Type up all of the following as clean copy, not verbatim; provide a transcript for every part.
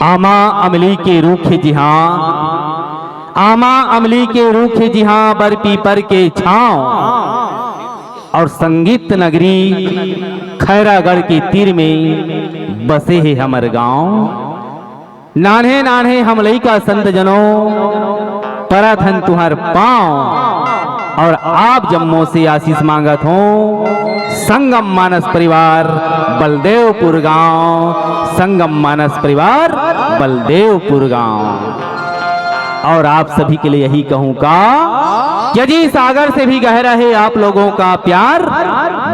आमा अमली के रूखे जिहां, आमा अमली के रूखे जिहां, बर पीपर के छांव और संगीत नगरी खैरागढ़ के तीर में बसे है हमर गांव। नान्हे नान्हे हम लइका संत जनों परथन तुहर पांव और आप जम्मो से आशीष मांगत हो। संगम मानस परिवार बलदेवपुर गांव, संगम मानस परिवार बलदेवपुर गांव। और आप सभी के लिए यही कहूँगा कि अजी सागर से भी गहरा है आप लोगों का प्यार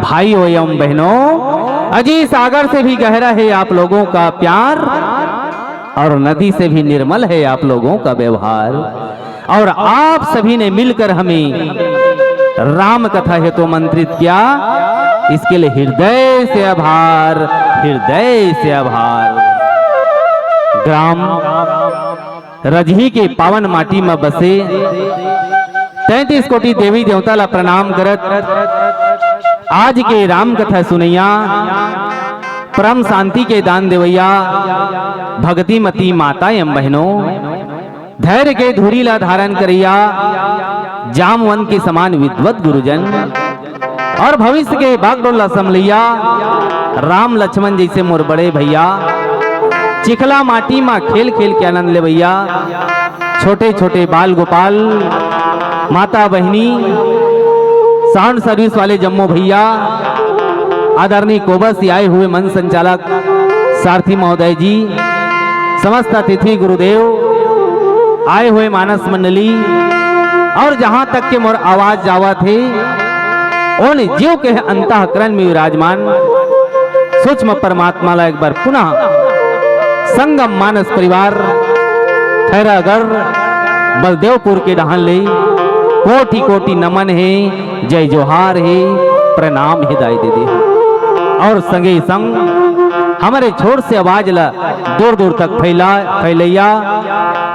भाइयों एवं बहनों, अजी सागर से भी गहरा है आप लोगों का प्यार और नदी से भी निर्मल है आप लोगों का व्यवहार। और आप सभी ने मिलकर हमें राम कथा हेतु मंत्रित किया, इसके लिए हृदय से आभार, हृदय से आभार। ग्राम रजही के पावन माटी में बसे 33 कोटि देवी देवता ला प्रणाम करत आज के राम कथा सुनैया, परम शांति के दान देवैया भक्ति मती माता एवं बहनों, धैर्य के धुरी ला धारण करैया जामवन के समान विद्वत गुरुजन और भविष्य के बागडोला समलैया राम लक्ष्मण जैसे मोर बड़े भैया, चिखला माटी में खेल खेल के आनंद ले भैया, छोटे छोटे बाल गोपाल, माता बहनी, साउंड सर्विस वाले जम्मो भैया, आदरणीय कोबा से आए हुए मन संचालक सारथी महोदय जी, समस्त अतिथि गुरुदेव, आए हुए मानस मंडली और जहां तक के मोर आवाज जावा थे उन जीव के अंतःकरण में विराजमान सूक्ष्म परमात्मा ला एक बार पुनः संगम मानस परिवार खैरागढ़ बलदेवपुर के डहान ले कोटि कोटि नमन है, जय जोहार है, प्रणाम हिदाय दे दे। और संगे संग हमारे छोर से आवाज ला दूर दूर तक फैलैया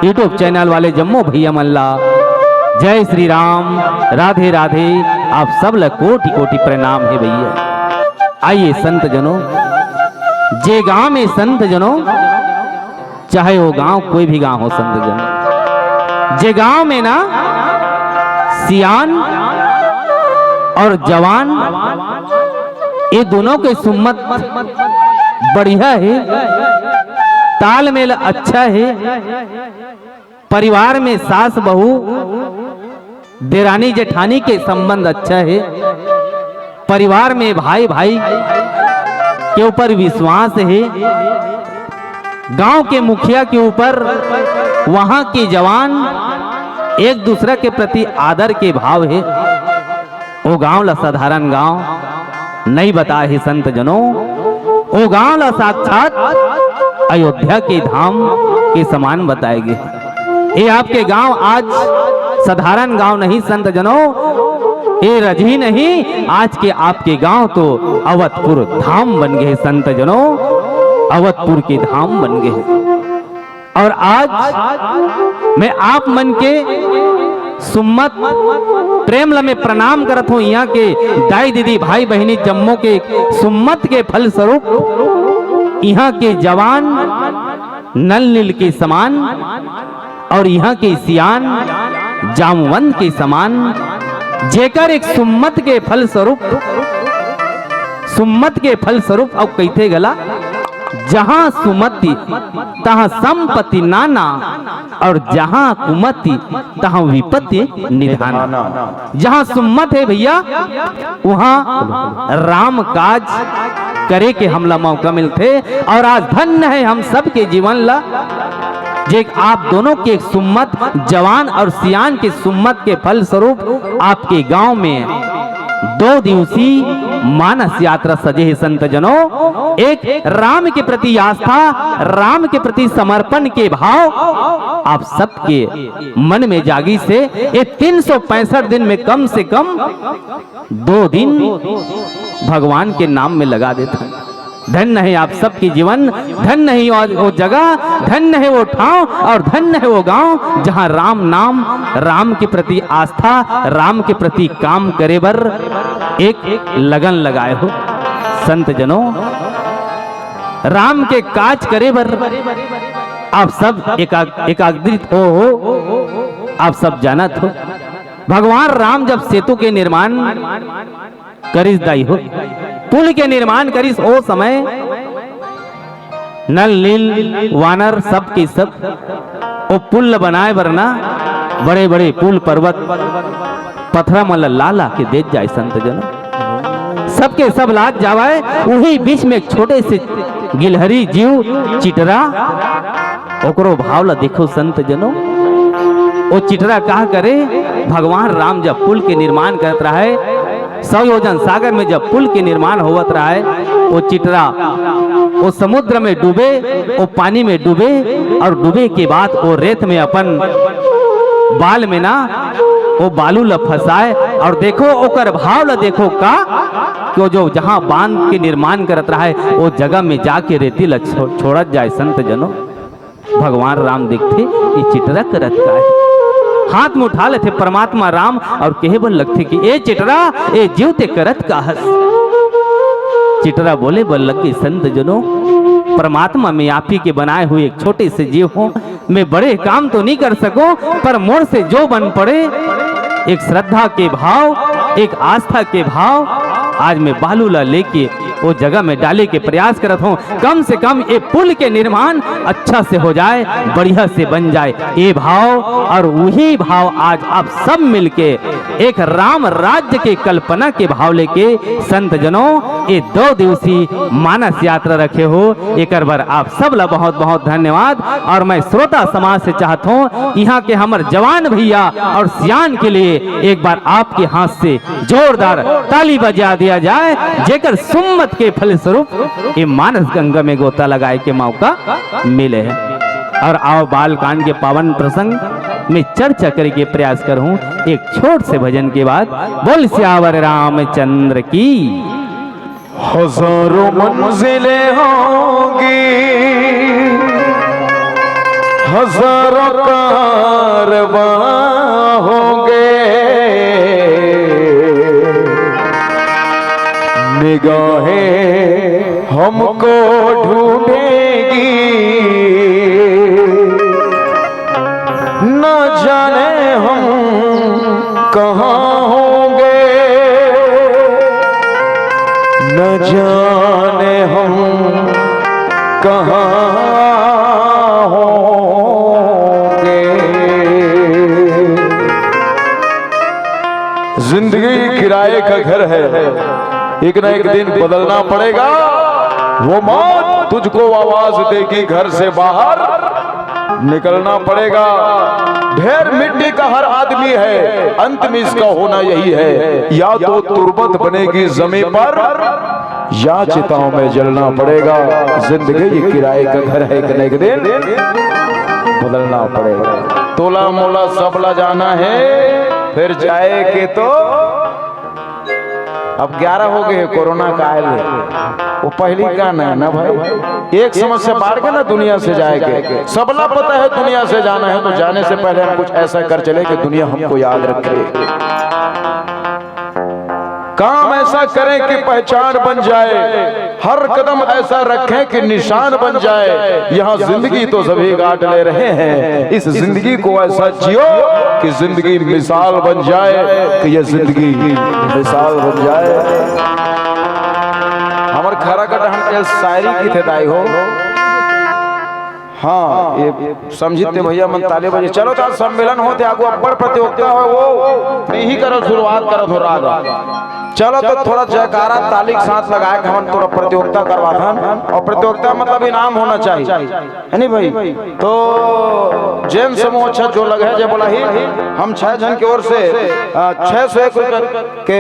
यूट्यूब चैनल वाले जम्मो भैया मल्ला, जय श्री राम, राधे राधे, आप सब ला कोटि कोटि प्रणाम है भैया। आइए संत जनों, जे गांव में संत जनों, चाहे वो गांव कोई भी गांव हो संत जनों, जे गांव में ना सियान और जवान ये दोनों के सुम्मत बढ़िया है, तालमेल अच्छा है, परिवार में सास बहू देरानी जेठानी के संबंध अच्छा है, परिवार में भाई भाई के ऊपर विश्वास है, गांव के मुखिया के ऊपर वहां के जवान एक दूसरे के प्रति आदर के भाव है। वो गांव ला साधारण गांव नहीं बता है संत जनों, वो गांव ला साक्षात अयोध्या के धाम के समान बताएंगे। ये आपके गांव आज साधारण गांव नहीं संत जनों, ये रजही नहीं, आज के आपके गांव तो अवधपुर धाम बन गए संत जनों, अवधपुर के धाम बन गए। और आज मैं आप मन के सुम्मत प्रेम ला में प्रणाम करत हूँ। यहाँ के दाई दीदी भाई बहनी जम्मो के सुम्मत के फल स्वरूप यहाँ के जवान नल नील के समान और यहाँ के सियान जामवंत के समान, जेकर एक सुम्मत के फल स्वरूप, सुम्मत के फल स्वरूप अब कहते गला, जहां सुमति तहां संपत्ति नाना और जहां कुमति तहां विपत्ति निधाना। जहां सुम्मत है भैया वहां राम काज करे के हमला मौका मिलते। और आज धन्य है हम सब के जीवन ला जे आप दोनों के सुम्मत जवान और सियान के सुम्मत के फल स्वरूप आपके गांव में 2 दिवसीय मानस यात्रा सजे है संत जनों। एक राम के प्रति आस्था, राम के प्रति समर्पण के भाव आप सबके मन में जागी से ये 365 दिन में कम से कम 2 दिन भगवान के नाम में लगा देता। धन्य है आप सबकी जीवन, धन्य है वो जगह, धन्य है वो ठाव और धन्य है वो गांव जहां राम नाम, राम के प्रति आस्था, राम के प्रति काम करे बर एक लगन लगाए हो संत जनों। राम के काज करे बर आप सब एकाग्रित हो, आप सब जानत हो भगवान राम जब सेतु के निर्माण करिस दाई हो, पुल के निर्माण करिस ओ समय नल नील वानर सब के सब ओ पुल बनाए वरना बड़े बड़े पुल पर्वत पत्थरा मल ला के दे जाए संत जनो, सबके सब लाद जावाए। वही बीच में एक छोटे से गिलहरी जीव चिटरा, ओकरो भाव ला देखो संत जनो। वो चिटरा कहा करे, भगवान राम जब पुल के निर्माण करत रहा है, 100 योजन सागर में जब पुल के निर्माण होवत रहा है, वो चिटरा वो समुद्र में डूबे, वो पानी में डूबे और डूबे के बाद वो रेत में अपन बाल में ना वो बालू ला फंसाए और देखो ओकर भाव ला देखो का कि जो जहां बांध के निर्माण करत रहा है वो जगह में जाके रेती ला छोड़त जाए संत जनो। भगवान राम देखते ये चिटरा करत का है, हाथ में उठा लेते परमात्मा राम और कहे बल लगते कि ए चिटरा ए जीवते करत का हस। चिटरा बोले बल लगे संत जनो, परमात्मा में आप ही के बनाए हुए एक छोटे से जीव हूं, मैं बड़े काम तो नहीं कर सकूं, पर मोर से जो बन पड़े एक श्रद्धा के भाव, एक आस्था के भाव, आज मैं बालूला लेके वो जगह में डाले के प्रयास करत हूँ। कम से कम ये पुल के निर्माण अच्छा से हो जाए, बढ़िया से बन जाए, ये भाव और वही भाव आज आप सब मिलके एक राम राज्य के कल्पना के भाव लेके संत जनों ये 2 दिवसीय मानस यात्रा रखे हो। एक बार आप सब ला बहुत बहुत धन्यवाद। और मैं श्रोता समाज से चाहता हूँ यहाँ के हमारे जवान भैया और सियान के लिए एक बार आपके हाथ से जोरदार ताली बजा दिया जाए, जेकर सुम्मत के फल स्वरूप ये मानस गंगा में गोता लगाए के मौका मिले है। और आओ बाल कांड के पावन प्रसंग में चर्चा करने के प्रयास करूं एक छोट से भजन के बाद। बोल सियावर रामचंद्र की। हजारों मंजिलें होंगी, हजारों कारवां होंगे, निगाहें हमको ढूंढेगी, न जाने हम कहाँ होंगे, न जाने हम कहाँ होंगे। जिंदगी किराए का घर है, एक ना एक दिन बदलना पड़ेगा। वो मौत तुझको आवाज देगी, घर से बाहर निकलना पड़ेगा। ढेर मिट्टी का हर आदमी है, अंत में इसका होना यही है। या तो तुरबत बनेगी जमीन पर, या चिताओं में जलना पड़ेगा। जिंदगी किराए का घर है, एक न एक दिन बदलना पड़ेगा। तोला मोला सबला जाना है, फिर जाए के तो अब 11 हो गए। कोरोना का आयल वो पहली का ना भाई, एक समस्या बाढ़ के ना दुनिया से जाएंगे। सबला पता है दुनिया से जाना है, तो जाने से पहले हम कुछ ऐसा कर चले कि दुनिया हमको याद रखे। काम ऐसा करें कि पहचान बन जाए, हर कदम ऐसा रखें कि निशान बन जाए। यहाँ जिंदगी तो सभी काट ले रहे हैं, इस जिंदगी को ऐसा जियो कि जिंदगी मिसाल बन जाए, कि ये जिंदगी मिसाल बन जाए। हमारे खरा का ढंग शायरी की थे दाई हो। हाँ ये समझते भैया मन ताले बजे। चलो तो सम्मेलन होते आगू अब्बड़ प्रतियोगिता हो, वो नहीं करो शुरुआत करो थोड़ा आगा। चलो तो थोड़ा जयकारा ताली के साथ लगाए कि हम थोड़ा प्रतियोगिता करवा था। और प्रतियोगिता मतलब इनाम होना चाहिए, है नहीं भाई। तो जैन समूह अच्छा जो लगे जो बोला ही हम 6 जन की ओर से 601 के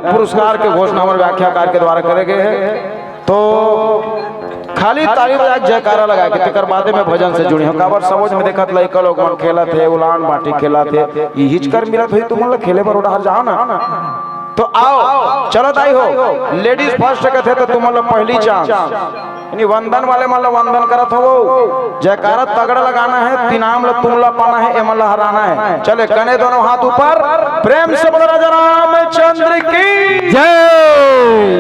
पुरस्कार के घोषणा हमारे व्याख्याकार के द्वारा करे गए हैं। तो खाली ताली बजा जयकारा लगा के तकर बाद में भजन से जुड़ी हो। काबर समझ में देखत लइका लोग मन खेला थे, उलान बाटी खेला थे, ई हिचकर मिलत होई तुम लोग खेले पर उड़ा जाओ ना। तो आओ चलो दाई हो, लेडीज फर्स्ट कहते तो तुम लोग पहली चांस, यानी वंदन वाले मतलब वंदन करत हो। जयकारा तगड़ा लगाना है, तिनाम ला तुम ला पाना है, एमन ला हराना है। चले कने दोनों हाथ ऊपर, प्रेम से बोलो राजा रामचंद्र की जय।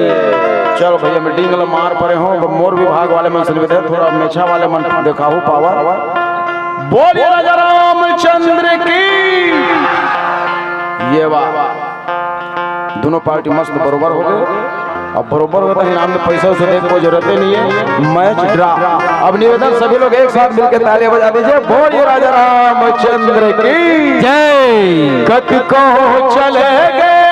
चलो भैया मीटिंग वाला मार पड़े हो मोर विभाग वाले मन से थोड़ा मेछा वाले मन दिखाओ पावर। बोलिए राजा रामचंद्र की। ये वाह दोनों पार्टी मस्त बरोबर हो गए। अब बरोबर होता है इनाम में पैसा उसे देने को जरूरत नहीं है। Match draw. अब निवेदन सभी लोग एक साथ मिलकर तालियां बजा दीजिए। बोलिए राजा रामचंद्र की जय। कद को चले गए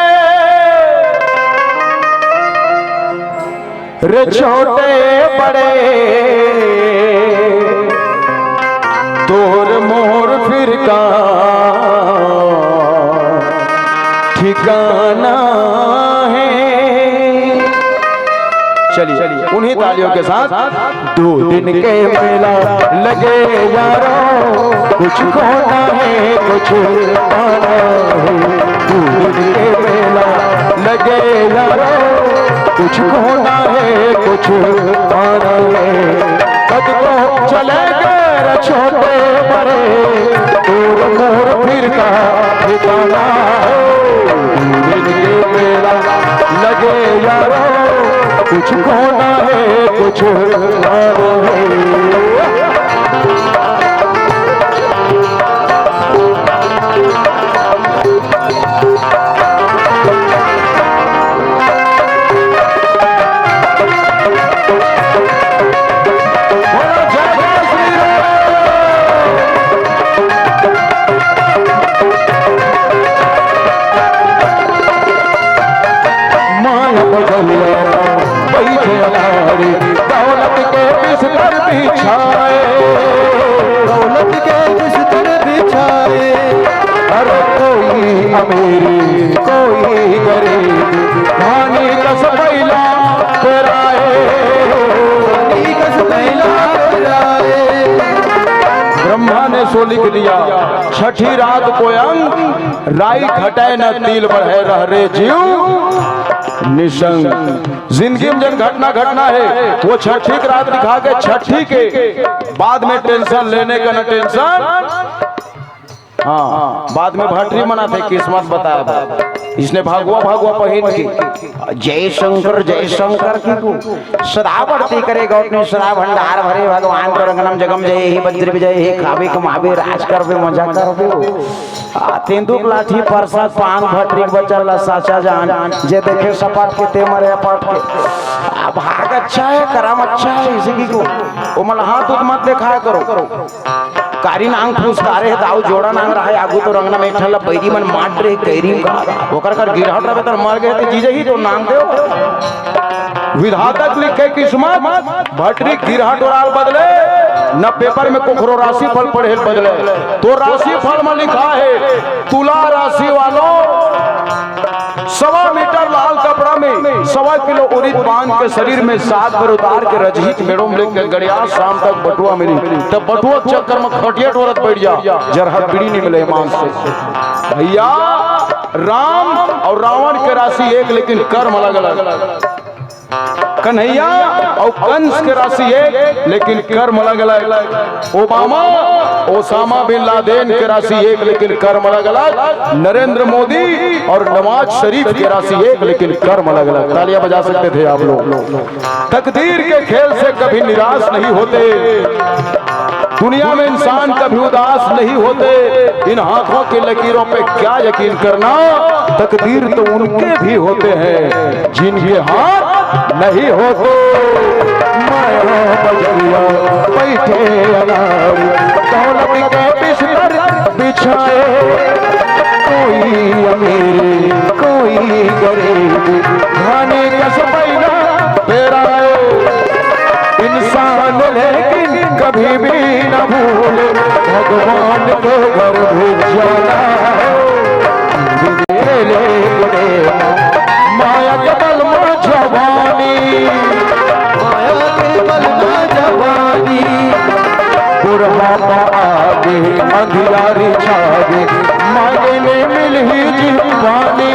रे छोटे बड़े तोर मोर फिर का ठिकाना है। चलिए उन्हीं तालियों के साथ 2 दिन के मेला लगे यारों कुछ खोना है कुछ पाना है। 2 दिन के मेला लगे यारों कुछ खोना है कुछ पाना है। कद को चले गए छोटे बड़े तोर मोर फिर का ठिकाना है। 2 दिन के मेला लगे यारों कुछ खोना है कुछ पाना है। दौलत के बिस्तर बिछाए दौलत के बिस्तर बिछाए। अरे कोई अमीरी कोई गरीब पानी कस बैला कराए पानी कस बैला कराए। ब्रह्मा ने सो लिख दिया छठी रात को अंग राई घटाए न तिल बढ़े रह रे जीव निसंग। जिंदगी में जब घटना घटना है वो छठी की रात दिखा के छठी के बाद में टेंशन लेने का न टेंशन। हाँ बाद में भटरी मनाते किस्मत बताया इसने भागवा भागवा पहन की जय शंकर की सदा बढ़ती करेगा अपने सदा भंडार भरे भगवान को रंगनम जगम जय ही वज्र विजय ही खावे कमावे राज करवे मजा करवे। तेंदुक लाठी परसा पान भटरी बचल साचा जान जे देखे सपाट के ते मरे पट के। भाग अच्छा है करम अच्छा है इसी को उमल हाथ मत दिखाया करो कारी नांग फुसकारे है दाऊ जोड़ा नांग रहा है आगू तो रंगना में ठल्ला बैरी मन माट रे कैरी का ओकर कर गिरहट रहे तो मर गए थे जीजे ही तो नांग दे विधाता लिखे किस्मत भटरी गिरहट और बदले न पेपर में कोखरो राशि फल पढ़े बदले तो राशि फल में लिखा है तुला राशि वालों 1.25 मीटर लाल कपड़ा में 1.25 किलो उड़ीद बांध के शरीर में 7 बार उतार के रजहीत मेड़ों में लेकर गड़िया शाम तक बटुआ मिली तब बटुआ चक्कर में खटिया टोरत बैठ जा जरहत बीड़ी नहीं मिले ईमान से। भैया राम और रावण के राशि एक लेकिन कर्म अलग अलग। कन्हैया और कंस के राशि एक लेकिन कर्म अलग अलग। ओबामा ओसामा बिन लादेन के राशि एक लेकिन कर्म अलग अलग। नरेंद्र मोदी और नवाज शरीफ की राशि एक लेकिन कर्म अलग अलग। तालियां बजा सकते थे आप लोग। तकदीर के खेल से कभी निराश नहीं होते दुनिया में इंसान कभी उदास नहीं होते। इन हाथों की लकीरों पे क्या यकीन करना तकदीर तो उनके भी होते हैं जिनके हाथ नहीं होते। माया बजरिया बैठे अनार दौलत के बिस्तर बिछाए कोई अमीर कोई गरीब खाने का सबैला फेराए। इंसान लेकिन कभी भी न भूले भगवान के घर भी जाना माया के बल में जवानी बुढ़ापा आगे अंधियारी छागे मांगे नहीं मिल ही जीवानी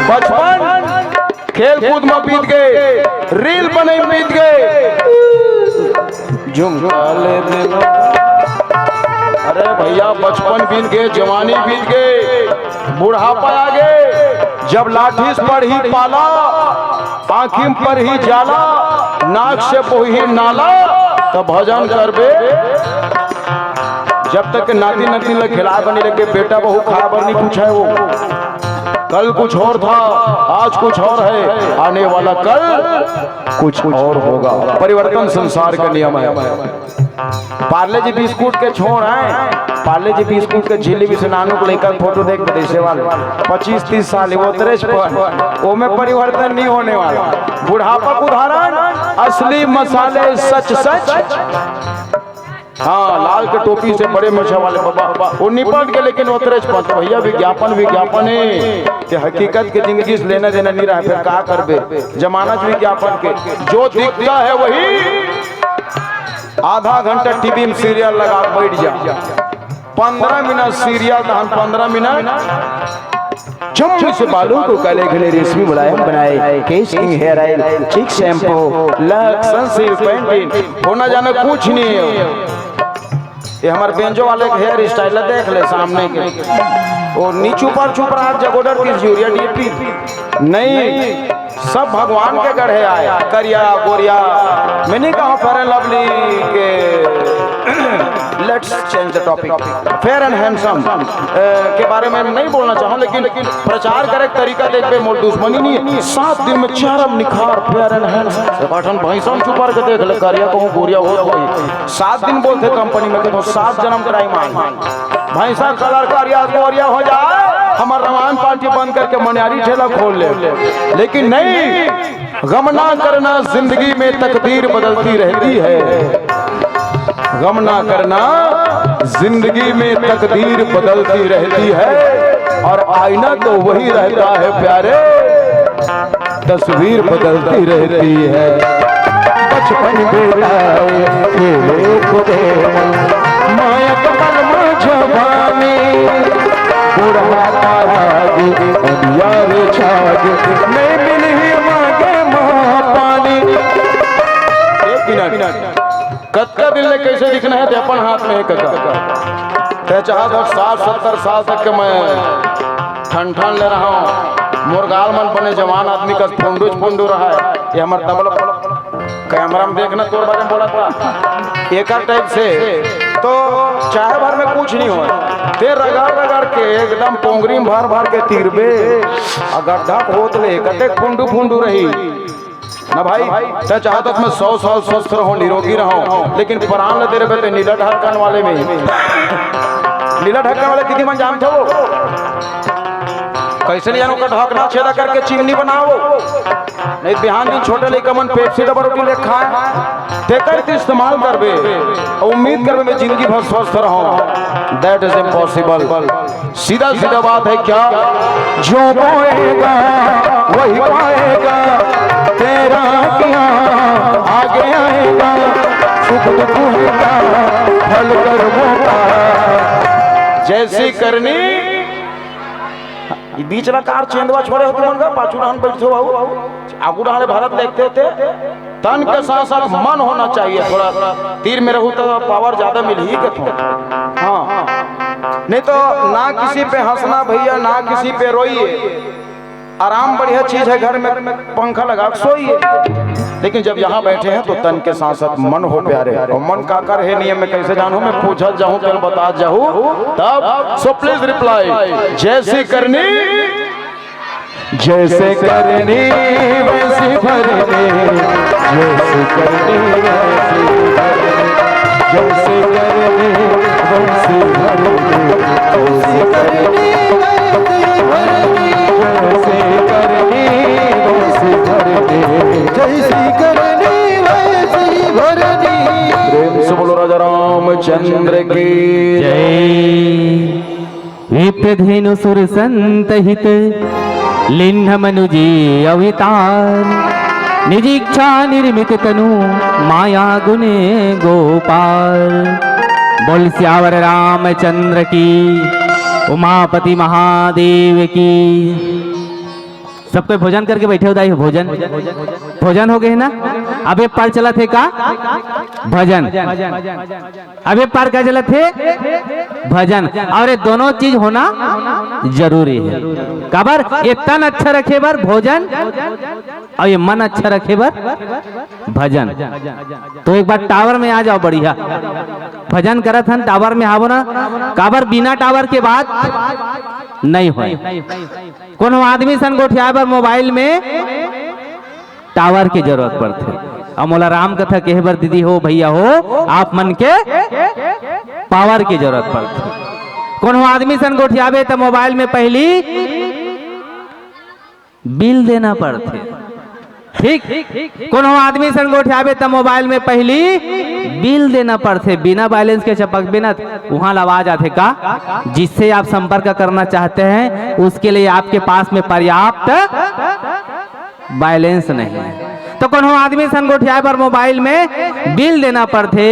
बचपन खेल कूद में बीत गए रील बने बीत गए झुमका ले दे अरे भैया बचपन बीत गए, जवानी बीत गए, बुढ़ापा आ गए। जब लाठी पर ही पाला, आँखी पर ही जाला, नाक से बोही नाला, तब भजन करबे। जब तक नाती नती लग खिला बनी लगे, बेटा बहू खा बर नहीं पूछा है वो। कल कुछ और था, आज कुछ और है, आने वाला कल कुछ और होगा। परिवर्तन संसार का नियम है। पार्ले जी बिस्कुट के छोड़ हैं, पार्ले जी बिस्कुट के झिल्ली भी से नानू को लेकर फोटो देख विदेशे वाले 25-30 साल वो 53 वो में परिवर्तन नहीं होने वाला। बुढ़ापा का उदाहरण असली मसाले सच सच। हाँ, लाल के टोपी से बड़े मछा वाले बाबा वो निपट के, लेकिन वो 53 भैया विज्ञापन है कि हकीकत की जिंदगी से लेना देना नहीं रहा। फिर क्या करबे, जमाना विज्ञापन के जो दिखता है वही। आधा घंटा टीवी में सीरियल लगा बैठ जा, 15 मिनट सीरियल, 15 मिनट चम्मच से बालों को काले घने रेशमी मुलायम बनाए, केश किंग हेयर ऑयल, चिक शैम्पू, लक्स, सनसिल्क, पेंटिन होना जाना कुछ नहीं है। ये हमारे बेंजो वाले हेयर स्टाइल देख ले सामने के, और नीचू पर छुप रहा जगोडर की यूरिया डीपी नहीं, सब भगवान के गढ़े आए। करिया गोरिया मैंने कहा फेयर एंड लवली के let's change the topic. Fair and handsome के बारे में नहीं बोलना चाहूँ, लेकिन प्रचार करे तरीका देख पे मोल दुश्मनी नहीं है। 7 दिन में चरम निखार, फेयर एंड हैंडसम बाटन भैंसम छुपा के देख ले, करिया कहूँ गोरिया हो गई। 7 दिन बोलते कंपनी में तो 7 जन्म कराई मान भैंसा कलर करिया गोरिया हो जाए, हमारा रामायण पार्टी बंद करके मनियारी ठेला खोल ले। लेकिन नहीं, गम ना करना, जिंदगी में तकदीर बदलती रहती है। गम ना करना, जिंदगी में तकदीर बदलती रहती है, और आईना तो वही रहता है प्यारे, तस्वीर बदलती रहती है। बचपन बेलाए खेले खुदे माया कमल मुझवानी, बुढ़ा ताराग अंधियार छाग में मिली मांगे पानी। एक मिनट, कत्का दिल ने कैसे दिखना है तो अपन हाथ में है कक्का। ते चाह 60-70 साल तक के मैं ठन ले रहा हूँ, मुर्गाल मन बने जवान आदमी का फुंडू रहा है। ये हमारे तबला कैमरा में देखना तोर बारे में बोला था एक टाइप से, तो चाहे भर में कुछ नहीं हो, ते रगड़ के एकदम पोंगरी में भर के तीरबे, अगर ढक होत ले कते फुंडू रही ना भाई। तो चाहता मैं 100 साल स्वस्थ रहूं, निरोगी रहूं, लेकिन प्राण तेरे पे नीला ढक्कन वाले में नीला ढक्कन वाले दीदी मन जानते हो कैसे नहीं जानू का ढकना छेदा करके चिमनी बनाओ, नहीं बिहान दिन छोटे लेकर मन पेप्सी डबल रोटी ले खाए तेकर इस्तेमाल करबे, उम्मीद करबे मैं जिंदगी भर स्वस्थ रहूं। That is impossible. सीधा बात है क्या, जो बोएगा वही पाएगा, तेरा क्या आगे आएगा, सुख दुख का फल कर्मों का जैसी करनी। बीच ला कार चेंदवा छोड़े होते मन का पाछू डान बैठे बाबू आगू डाले भारत देखते थे। तन के साथ साथ मन होना चाहिए, थोड़ा तीर में रहूं तो पावर ज्यादा मिल ही के। हाँ, नहीं तो ना किसी पे हंसना भैया, ना किसी पे रोइए। आराम बढ़िया चीज है, घर में पंखा लगा सोइए, लेकिन जब यहाँ बैठे हैं तो तन के साथ साथ मन हो प्यारे। और मन का कर है नियम में कैसे जानू, मैं पूछा जाऊं कल बता जाऊं तब। सो प्लीज रिप्लाई, जैसी करनी जैसे करनी वैसी भरनी, जैसे करनी जैसे करनी वैसी भरनी, जैसे करनी जैसी करनी वैसी भरनी। प्रेम से बोलो राजा रामचंद्र की जय। विप्रधेनु सुर संत हित लिन्ह मनुजी अवतार, निजीक्षा निर्मित तनु माया गुने गोपाल। बोल श्यावर रामचंद्र की, उमापति महादेव की। सब कोई भोजन करके बैठे हो दाई हो, भोजन भोजन हो गए ना। अब एक पार चला थे का भजन, अब एक पार का चला थे भजन, और ये दोनों चीज होना जरूरी है। काबर ये तन अच्छा रखे बर भोजन और ये मन अच्छा रखे बर भजन। तो एक बार टावर में आ जाओ, बढ़िया भजन करत हन टावर में आवो ना। काबर बिना टावर के बात नहीं हो। कोनो आदमी सन गोठिया बर मोबाइल में टावर की जरूरत पड़ते। और मोला राम कथा कहे बर दीदी हो भैया हो आप मन के पावर की जरूरत पड़ती। कोनो आदमी सन गोठियाबे तो मोबाइल में पहली बिल देना पड़ते, ठीक। कोनो आदमी सन गोठियाबे तो मोबाइल में पहली बिल देना पड़ते। बिना बैलेंस के चपक बिना वहां आवाज आते का, जिससे आप संपर्क करना चाहते हैं उसके लिए आपके पास में पर्याप्त बैलेंस नहीं है। तो कोनो आदमी सन गोठियाए पर मोबाइल में बिल देना पड़ते,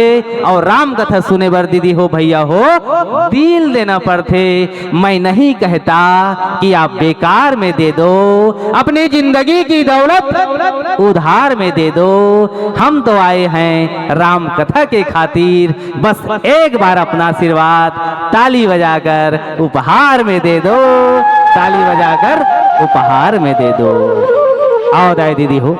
और राम कथा सुने बर दीदी हो भैया हो बिल देना पड़ते। मैं नहीं कहता कि आप बेकार में दे दो, अपनी जिंदगी की दौलत उधार में दे दो। हम तो आए हैं राम कथा के खातिर, बस एक बार अपना आशीर्वाद ताली बजाकर उपहार में दे दो, ताली बजाकर उपहार में दे दो। आओ दाई दीदी हो।